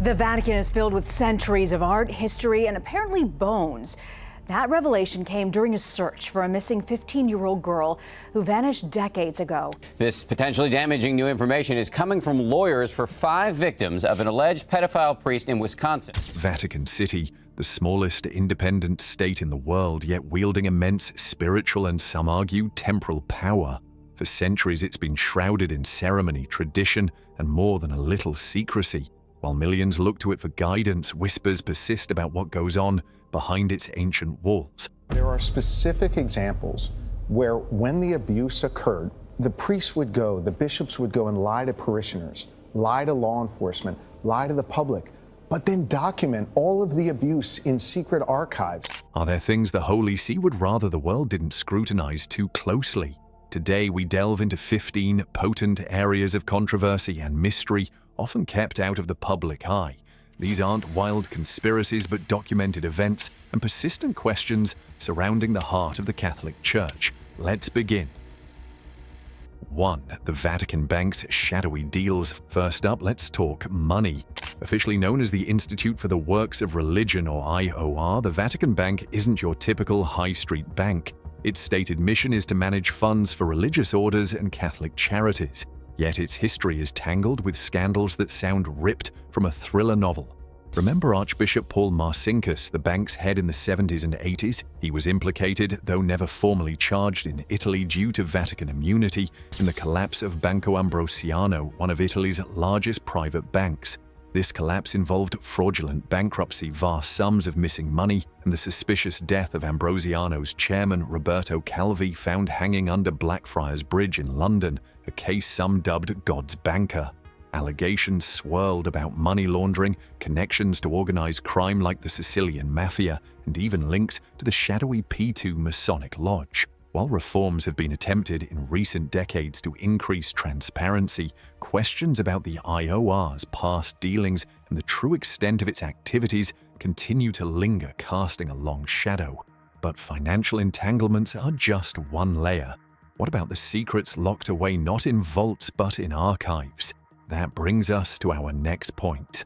The Vatican is filled with centuries of art, history, and apparently bones. That revelation came during a search for a missing 15-year-old girl who vanished decades ago. This potentially damaging new information is coming from lawyers for 5 victims of an alleged pedophile priest in Wisconsin. Vatican City, the smallest independent state in the world, yet wielding immense spiritual and, some argue, temporal power. For centuries, it's been shrouded in ceremony, tradition, and more than a little secrecy. While millions look to it for guidance, whispers persist about what goes on behind its ancient walls. There are specific examples where, when the abuse occurred, the priests would go, the bishops would go and lie to parishioners, lie to law enforcement, lie to the public, but then document all of the abuse in secret archives. Are there things the Holy See would rather the world didn't scrutinize too closely? Today, we delve into 15 potent areas of controversy and mystery, often kept out of the public eye. These aren't wild conspiracies, but documented events and persistent questions surrounding the heart of the Catholic Church. Let's begin. 1. The Vatican Bank's shadowy deals. First up, let's talk money. Officially known as the Institute for the Works of Religion, or IOR, the Vatican Bank isn't your typical high street bank. Its stated mission is to manage funds for religious orders and Catholic charities. Yet its history is tangled with scandals that sound ripped from a thriller novel. Remember Archbishop Paul Marcinkus, the bank's head in the 70s and 80s? He was implicated, though never formally charged, in Italy due to Vatican immunity in the collapse of Banco Ambrosiano, one of Italy's largest private banks. This collapse involved fraudulent bankruptcy, vast sums of missing money, and the suspicious death of Ambrosiano's chairman, Roberto Calvi, found hanging under Blackfriars Bridge in London, a case some dubbed God's Banker. Allegations swirled about money laundering, connections to organized crime like the Sicilian Mafia, and even links to the shadowy P2 Masonic Lodge. While reforms have been attempted in recent decades to increase transparency, questions about the IOR's past dealings and the true extent of its activities continue to linger, casting a long shadow. But financial entanglements are just one layer. What about the secrets locked away not in vaults but in archives? That brings us to our next point.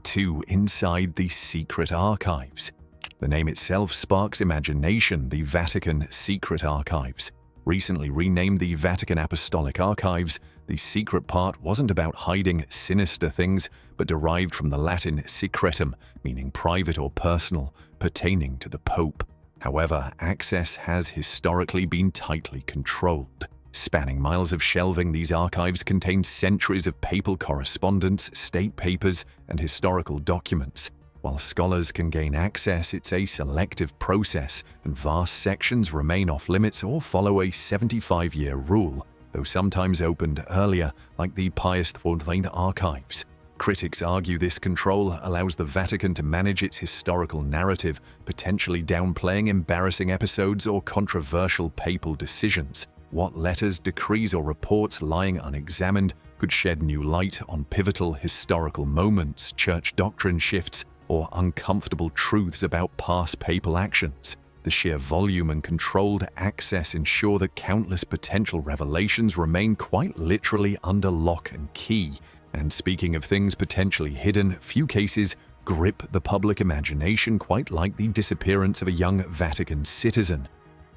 2. Inside the secret archives. The name itself sparks imagination. The Vatican Secret Archives. Recently renamed the Vatican Apostolic Archives, the secret part wasn't about hiding sinister things, but derived from the Latin secretum, meaning private or personal, pertaining to the Pope. However, access has historically been tightly controlled. Spanning miles of shelving, these archives contain centuries of papal correspondence, state papers, and historical documents. While scholars can gain access, it's a selective process, and vast sections remain off-limits or follow a 75-year rule, though sometimes opened earlier, like the Pius XIV archives. Critics argue this control allows the Vatican to manage its historical narrative, potentially downplaying embarrassing episodes or controversial papal decisions. What letters, decrees, or reports lying unexamined could shed new light on pivotal historical moments, church doctrine shifts, or uncomfortable truths about past papal actions. The sheer volume and controlled access ensure that countless potential revelations remain quite literally under lock and key. And speaking of things potentially hidden, few cases grip the public imagination quite like the disappearance of a young Vatican citizen.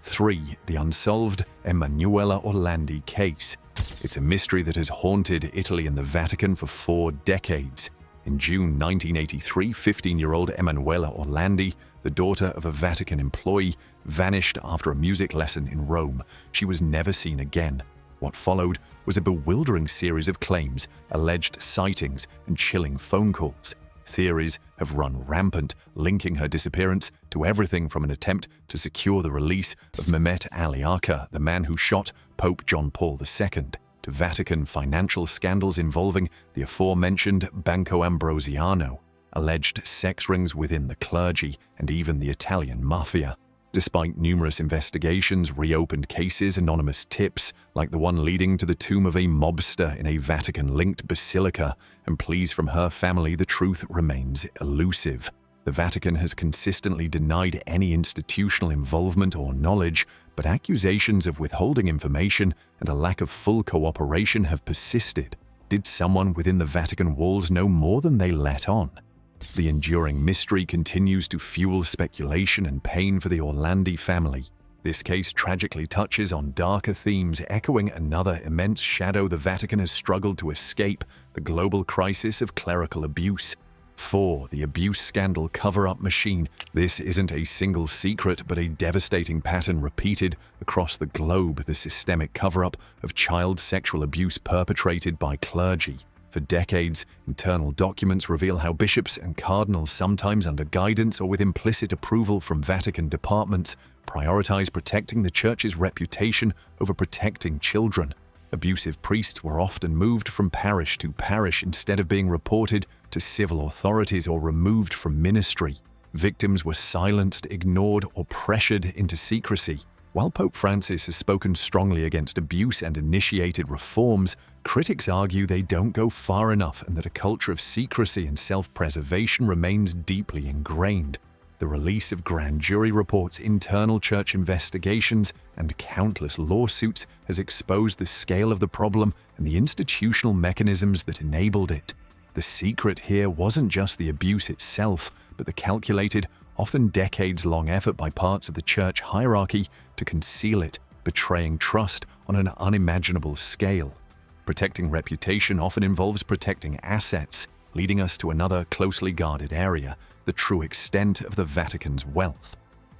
3. The unsolved Emanuela Orlandi case. It's a mystery that has haunted Italy and the Vatican for 4 decades. In June 1983, 15-year-old Emanuela Orlandi, the daughter of a Vatican employee, vanished after a music lesson in Rome. She was never seen again. What followed was a bewildering series of claims, alleged sightings, and chilling phone calls. Theories have run rampant, linking her disappearance to everything from an attempt to secure the release of Mehmet Ali Aka, the man who shot Pope John Paul II, to Vatican financial scandals involving the aforementioned Banco Ambrosiano, alleged sex rings within the clergy, and even the Italian mafia. Despite numerous investigations, reopened cases, anonymous tips, like the one leading to the tomb of a mobster in a Vatican-linked basilica, and pleas from her family, the truth remains elusive. The Vatican has consistently denied any institutional involvement or knowledge, but accusations of withholding information and a lack of full cooperation have persisted. Did someone within the Vatican walls know more than they let on? The enduring mystery continues to fuel speculation and pain for the Orlandi family. This case tragically touches on darker themes, echoing another immense shadow the Vatican has struggled to escape: the global crisis of clerical abuse. 4. The abuse scandal cover-up machine. This isn't a single secret, but a devastating pattern repeated across the globe: the systemic cover-up of child sexual abuse perpetrated by clergy. For decades, internal documents reveal how bishops and cardinals, sometimes under guidance or with implicit approval from Vatican departments, prioritize protecting the Church's reputation over protecting children. Abusive priests were often moved from parish to parish instead of being reported to civil authorities or removed from ministry. Victims were silenced, ignored, or pressured into secrecy. While Pope Francis has spoken strongly against abuse and initiated reforms, critics argue they don't go far enough and that a culture of secrecy and self-preservation remains deeply ingrained. The release of grand jury reports, internal church investigations, and countless lawsuits has exposed the scale of the problem and the institutional mechanisms that enabled it. The secret here wasn't just the abuse itself, but the calculated, often decades-long effort by parts of the church hierarchy to conceal it, betraying trust on an unimaginable scale. Protecting reputation often involves protecting assets, leading us to another closely guarded area: the true extent of the Vatican's wealth.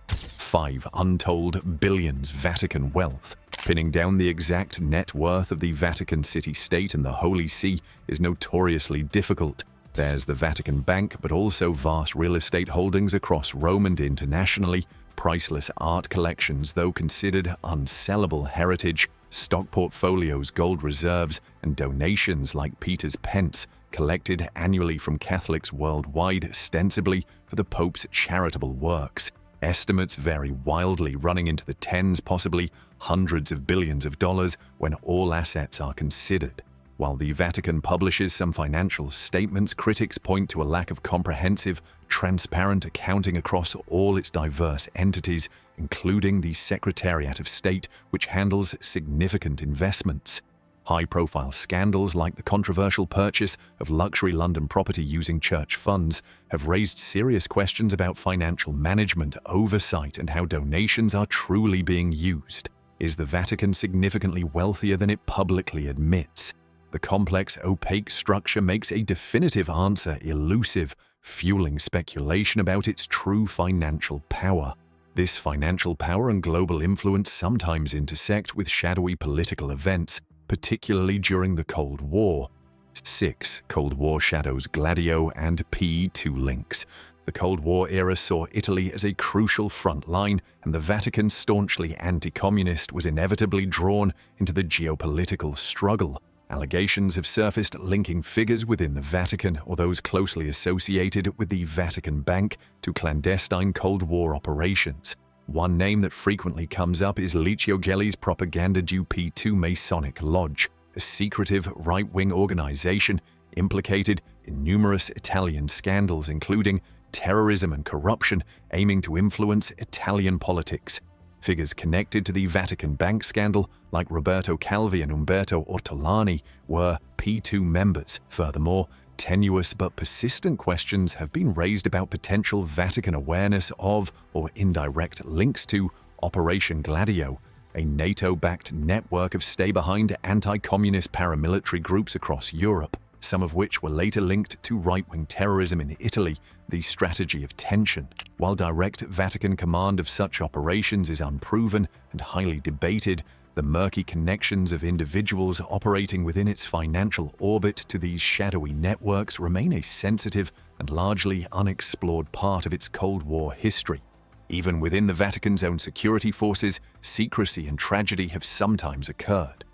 5. Untold billions Vatican wealth. Pinning down the exact net worth of the Vatican City-State and the Holy See is notoriously difficult. There's the Vatican Bank, but also vast real estate holdings across Rome and internationally, priceless art collections, though considered unsellable heritage, stock portfolios, gold reserves, and donations like Peter's pence, collected annually from Catholics worldwide, ostensibly for the Pope's charitable works. Estimates vary wildly, running into the tens, possibly hundreds of billions of dollars when all assets are considered. While the Vatican publishes some financial statements, critics point to a lack of comprehensive, transparent accounting across all its diverse entities, including the Secretariat of State, which handles significant investments. High-profile scandals like the controversial purchase of luxury London property using church funds have raised serious questions about financial management, oversight, and how donations are truly being used. Is the Vatican significantly wealthier than it publicly admits? The complex, opaque structure makes a definitive answer elusive, fueling speculation about its true financial power. This financial power and global influence sometimes intersect with shadowy political events, particularly during the Cold War. 6. Cold War shadows Gladio and P2 links. The Cold War era saw Italy as a crucial front line, and the Vatican, staunchly anti-communist, was inevitably drawn into the geopolitical struggle. Allegations have surfaced linking figures within the Vatican or those closely associated with the Vatican Bank to clandestine Cold War operations. One name that frequently comes up is Licio Gelli's propaganda due P2 Masonic Lodge, a secretive right-wing organization implicated in numerous Italian scandals, including terrorism and corruption, aiming to influence Italian politics. Figures connected to the Vatican Bank scandal, like Roberto Calvi and Umberto Ortolani, were P2 members. Furthermore, tenuous but persistent questions have been raised about potential Vatican awareness of or indirect links to Operation Gladio, a NATO-backed network of stay-behind anti-communist paramilitary groups across Europe, some of which were later linked to right-wing terrorism in Italy. The strategy of tension. While direct Vatican command of such operations is unproven and highly debated, the murky connections of individuals operating within its financial orbit to these shadowy networks remain a sensitive and largely unexplored part of its Cold War history. Even within the Vatican's own security forces, secrecy and tragedy have sometimes occurred.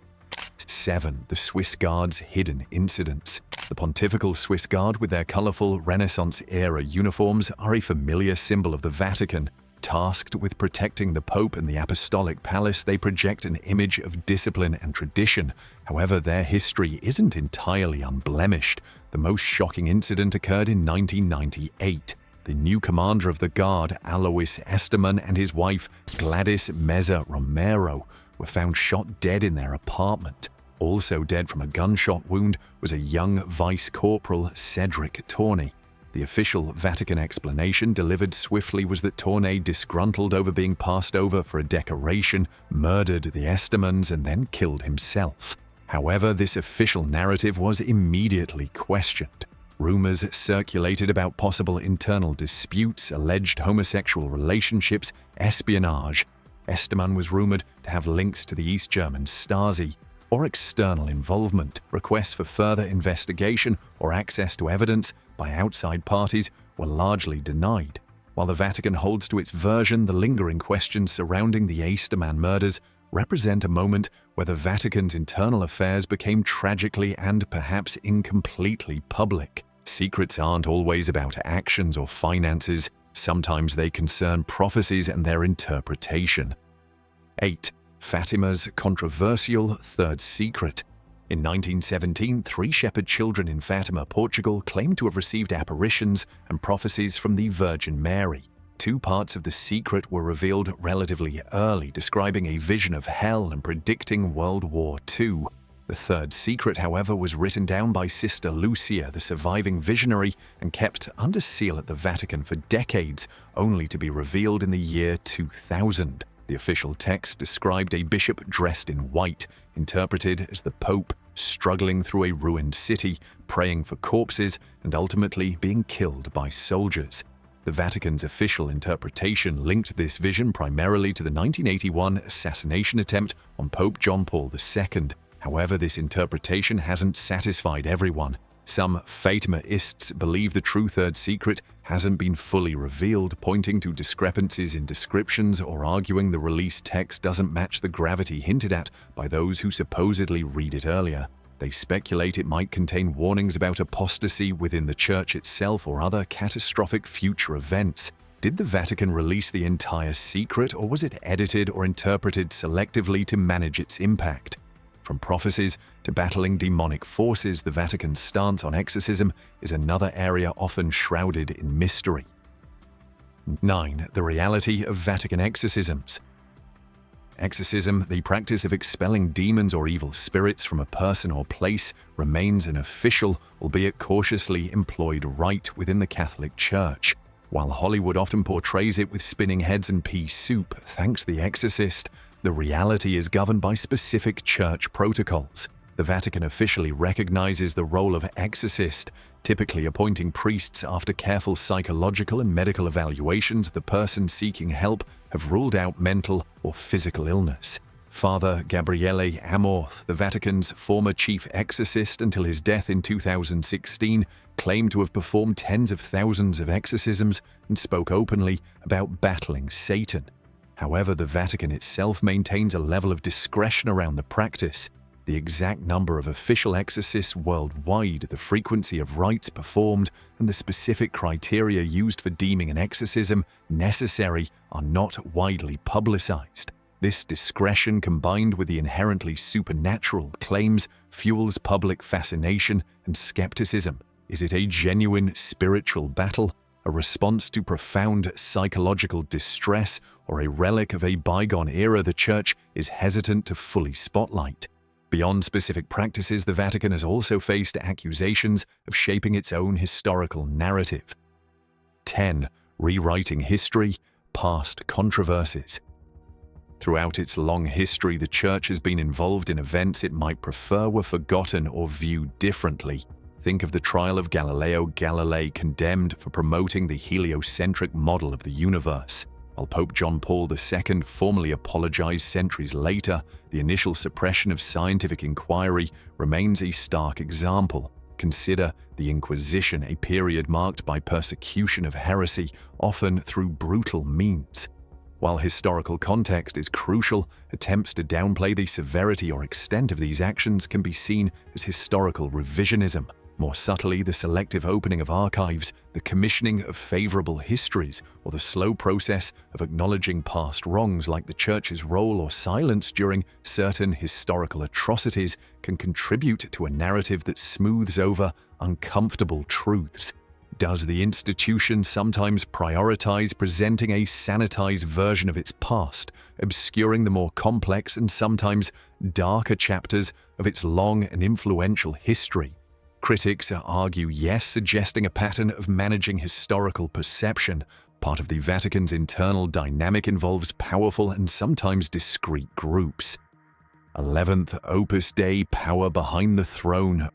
7. The Swiss Guard's hidden incidents. The Pontifical Swiss Guard, with their colorful Renaissance-era uniforms, are a familiar symbol of the Vatican. Tasked with protecting the Pope and the Apostolic Palace, they project an image of discipline and tradition. However, their history isn't entirely unblemished. The most shocking incident occurred in 1998. The new commander of the Guard, Alois Esterman, and his wife, Gladys Meza Romero, were found shot dead in their apartment. Also dead from a gunshot wound was a young Vice Corporal Cedric Tourney. The official Vatican explanation delivered swiftly was that Tourney, disgruntled over being passed over for a decoration, murdered the Estamans and then killed himself. However, this official narrative was immediately questioned. Rumors circulated about possible internal disputes, alleged homosexual relationships, espionage. Esteman was rumored to have links to the East German Stasi, or external involvement. Requests for further investigation or access to evidence by outside parties were largely denied. While the Vatican holds to its version, the lingering questions surrounding the Esteman murders represent a moment where the Vatican's internal affairs became tragically and perhaps incompletely public. Secrets aren't always about actions or finances. Sometimes they concern prophecies and their interpretation. 8. Fatima's controversial third secret. In 1917, 3 shepherd children in Fatima, Portugal, claimed to have received apparitions and prophecies from the Virgin Mary. 2 parts of the secret were revealed relatively early, describing a vision of hell and predicting World War II. The third secret, however, was written down by Sister Lucia, the surviving visionary, and kept under seal at the Vatican for decades, only to be revealed in the year 2000. The official text described a bishop dressed in white, interpreted as the Pope, struggling through a ruined city, praying for corpses, and ultimately being killed by soldiers. The Vatican's official interpretation linked this vision primarily to the 1981 assassination attempt on Pope John Paul II. However, this interpretation hasn't satisfied everyone. Some Fatimaists believe the true third secret hasn't been fully revealed, pointing to discrepancies in descriptions or arguing the released text doesn't match the gravity hinted at by those who supposedly read it earlier. They speculate it might contain warnings about apostasy within the Church itself or other catastrophic future events. Did the Vatican release the entire secret, or was it edited or interpreted selectively to manage its impact? From prophecies to battling demonic forces, the Vatican's stance on exorcism is another area often shrouded in mystery. 9. The reality of Vatican exorcisms. Exorcism, the practice of expelling demons or evil spirits from a person or place, remains an official, albeit cautiously employed rite within the Catholic Church. While Hollywood often portrays it with spinning heads and pea soup, thanks to The Exorcist, the reality is governed by specific church protocols. The Vatican officially recognizes the role of exorcist, typically appointing priests after careful psychological and medical evaluations of the person seeking help have ruled out mental or physical illness. Father Gabriele Amorth, the Vatican's former chief exorcist until his death in 2016, claimed to have performed tens of thousands of exorcisms and spoke openly about battling Satan. However, the Vatican itself maintains a level of discretion around the practice. The exact number of official exorcists worldwide, the frequency of rites performed, and the specific criteria used for deeming an exorcism necessary are not widely publicized. This discretion, combined with the inherently supernatural claims, fuels public fascination and skepticism. Is it a genuine spiritual battle, a response to profound psychological distress, or a relic of a bygone era the Church is hesitant to fully spotlight? Beyond specific practices, the Vatican has also faced accusations of shaping its own historical narrative. 10. Rewriting history, past controversies. Throughout its long history, the Church has been involved in events it might prefer were forgotten or viewed differently. Think of the trial of Galileo Galilei, condemned for promoting the heliocentric model of the universe. While Pope John Paul II formally apologized centuries later, the initial suppression of scientific inquiry remains a stark example. Consider the Inquisition, a period marked by persecution of heresy, often through brutal means. While historical context is crucial, attempts to downplay the severity or extent of these actions can be seen as historical revisionism. More subtly, the selective opening of archives, the commissioning of favorable histories, or the slow process of acknowledging past wrongs like the Church's role or silence during certain historical atrocities can contribute to a narrative that smooths over uncomfortable truths. Does the institution sometimes prioritize presenting a sanitized version of its past, obscuring the more complex and sometimes darker chapters of its long and influential history? Critics argue yes, suggesting a pattern of managing historical perception. Part of the Vatican's internal dynamic involves powerful and sometimes discrete groups. 11th, Opus Dei, power behind the throne.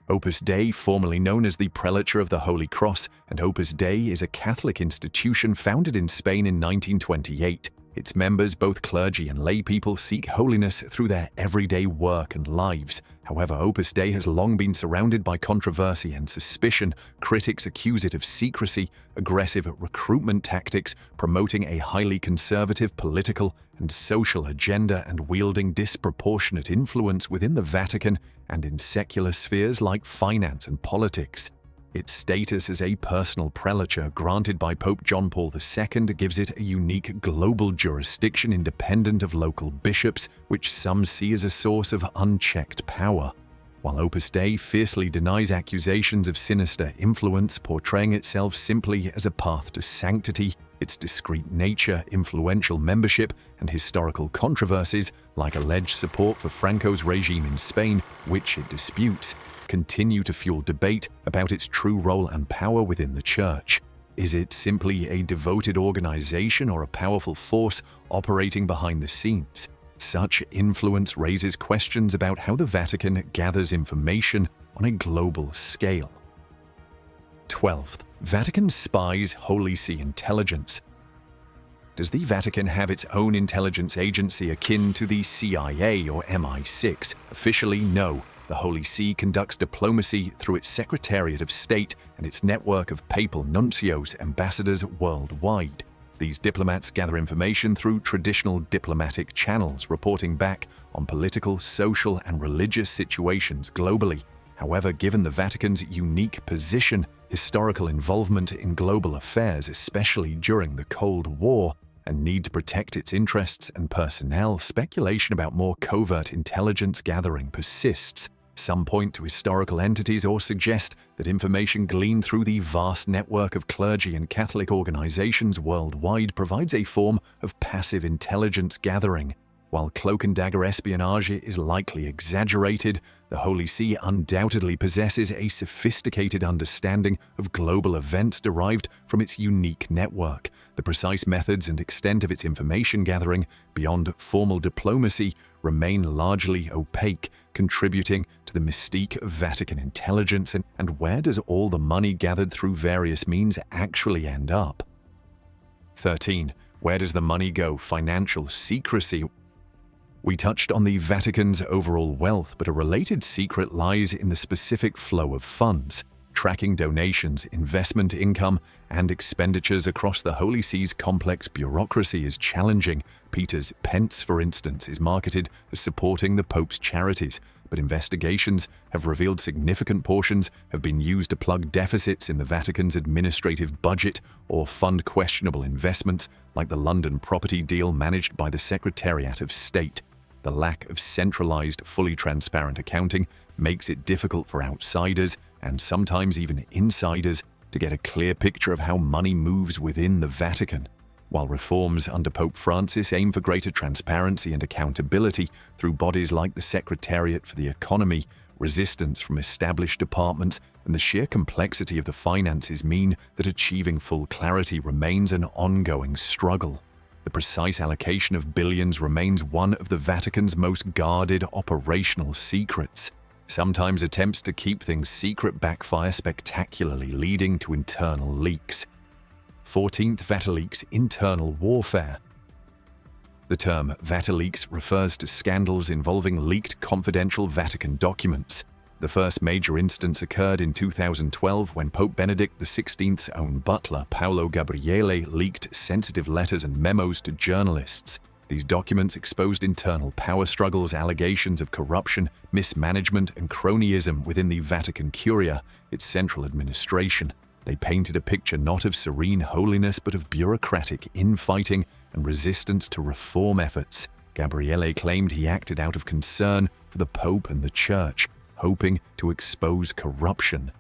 Opus Dei, formerly known as the Prelature of the Holy Cross, and Opus Dei is a Catholic institution founded in Spain in 1928. Its members, both clergy and lay people, seek holiness through their everyday work and lives. However, Opus Dei has long been surrounded by controversy and suspicion. Critics accuse it of secrecy, aggressive recruitment tactics, promoting a highly conservative political and social agenda, and wielding disproportionate influence within the Vatican and in secular spheres like finance and politics. Its status as a personal prelature granted by Pope John Paul II gives it a unique global jurisdiction independent of local bishops, which some see as a source of unchecked power. While Opus Dei fiercely denies accusations of sinister influence, portraying itself simply as a path to sanctity, its discreet nature, influential membership, and historical controversies, like alleged support for Franco's regime in Spain, which it disputes, continue to fuel debate about its true role and power within the Church. Is it simply a devoted organization or a powerful force operating behind the scenes? Such influence raises questions about how the Vatican gathers information on a global scale. 12th, Vatican spies Holy See intelligence. Does the Vatican have its own intelligence agency akin to the CIA or MI6? Officially, no. The Holy See conducts diplomacy through its Secretariat of State and its network of papal nuncios, ambassadors worldwide. These diplomats gather information through traditional diplomatic channels, reporting back on political, social, and religious situations globally. However, given the Vatican's unique position, historical involvement in global affairs, especially during the Cold War, and need to protect its interests and personnel, speculation about more covert intelligence gathering persists. Some point to historical entities or suggest that information gleaned through the vast network of clergy and Catholic organizations worldwide provides a form of passive intelligence gathering. While cloak and dagger espionage is likely exaggerated, the Holy See undoubtedly possesses a sophisticated understanding of global events derived from its unique network. The precise methods and extent of its information gathering beyond formal diplomacy remain largely opaque, contributing to the mystique of Vatican intelligence. And where does all the money gathered through various means actually end up? 13. Where does the money go? Financial secrecy. We touched on the Vatican's overall wealth, but a related secret lies in the specific flow of funds. Tracking donations, investment income, and expenditures across the Holy See's complex bureaucracy is challenging. Peter's pence, for instance, is marketed as supporting the Pope's charities, but investigations have revealed significant portions have been used to plug deficits in the Vatican's administrative budget or fund questionable investments, like the London property deal managed by the Secretariat of State. The lack of centralized, fully transparent accounting makes it difficult for outsiders, and sometimes even insiders, to get a clear picture of how money moves within the Vatican. While reforms under Pope Francis aim for greater transparency and accountability through bodies like the Secretariat for the Economy, resistance from established departments and the sheer complexity of the finances mean that achieving full clarity remains an ongoing struggle. The precise allocation of billions remains one of the Vatican's most guarded operational secrets. Sometimes attempts to keep things secret backfire spectacularly, leading to internal leaks. 14th, Vatileaks internal warfare. The term Vatileaks refers to scandals involving leaked confidential Vatican documents. The first major instance occurred in 2012 when Pope Benedict XVI's own butler, Paolo Gabriele, leaked sensitive letters and memos to journalists. These documents exposed internal power struggles, allegations of corruption, mismanagement, and cronyism within the Vatican Curia, its central administration. They painted a picture not of serene holiness but of bureaucratic infighting and resistance to reform efforts. Gabriele claimed he acted out of concern for the Pope and the Church, hoping to expose corruption.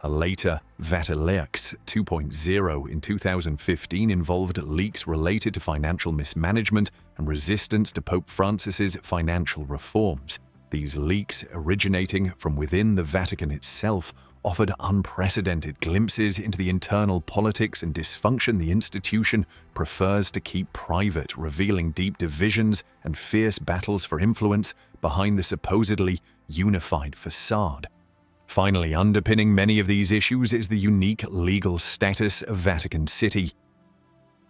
A later Vatican 2.0 in 2015 involved leaks related to financial mismanagement and resistance to Pope Francis's financial reforms. These leaks, originating from within the Vatican itself, offered unprecedented glimpses into the internal politics and dysfunction the institution prefers to keep private, revealing deep divisions and fierce battles for influence behind the supposedly unified facade. Finally, underpinning many of these issues is the unique legal status of Vatican City.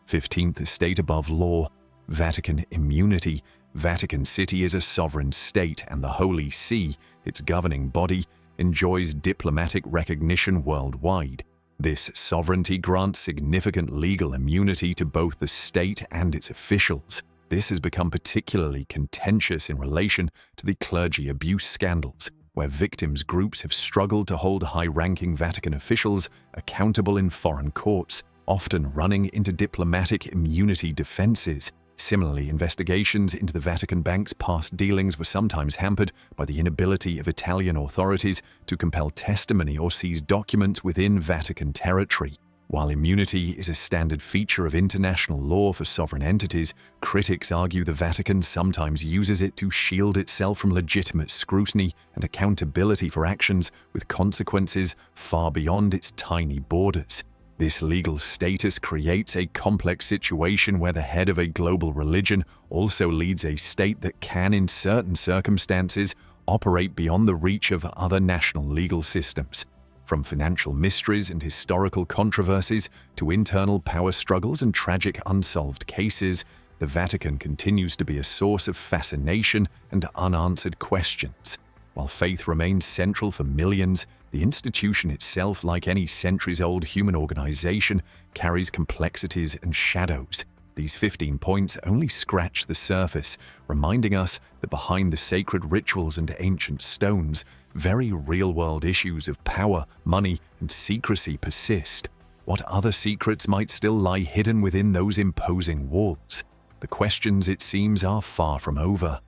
15th Estate above law, Vatican immunity. Vatican City is a sovereign state, and the Holy See, its governing body, enjoys diplomatic recognition worldwide. This sovereignty grants significant legal immunity to both the state and its officials. This has become particularly contentious in relation to the clergy abuse scandals, where victims' groups have struggled to hold high-ranking Vatican officials accountable in foreign courts, often running into diplomatic immunity defenses. Similarly, investigations into the Vatican Bank's past dealings were sometimes hampered by the inability of Italian authorities to compel testimony or seize documents within Vatican territory. While immunity is a standard feature of international law for sovereign entities, critics argue the Vatican sometimes uses it to shield itself from legitimate scrutiny and accountability for actions with consequences far beyond its tiny borders. This legal status creates a complex situation where the head of a global religion also leads a state that can, in certain circumstances, operate beyond the reach of other national legal systems. From financial mysteries and historical controversies to internal power struggles and tragic unsolved cases, the Vatican continues to be a source of fascination and unanswered questions. While faith remains central for millions, the institution itself, like any centuries-old human organization, carries complexities and shadows. These 15 points only scratch the surface, reminding us that behind the sacred rituals and ancient stones, very real-world issues of power, money, and secrecy persist. What other secrets might still lie hidden within those imposing walls? The questions, it seems, are far from over.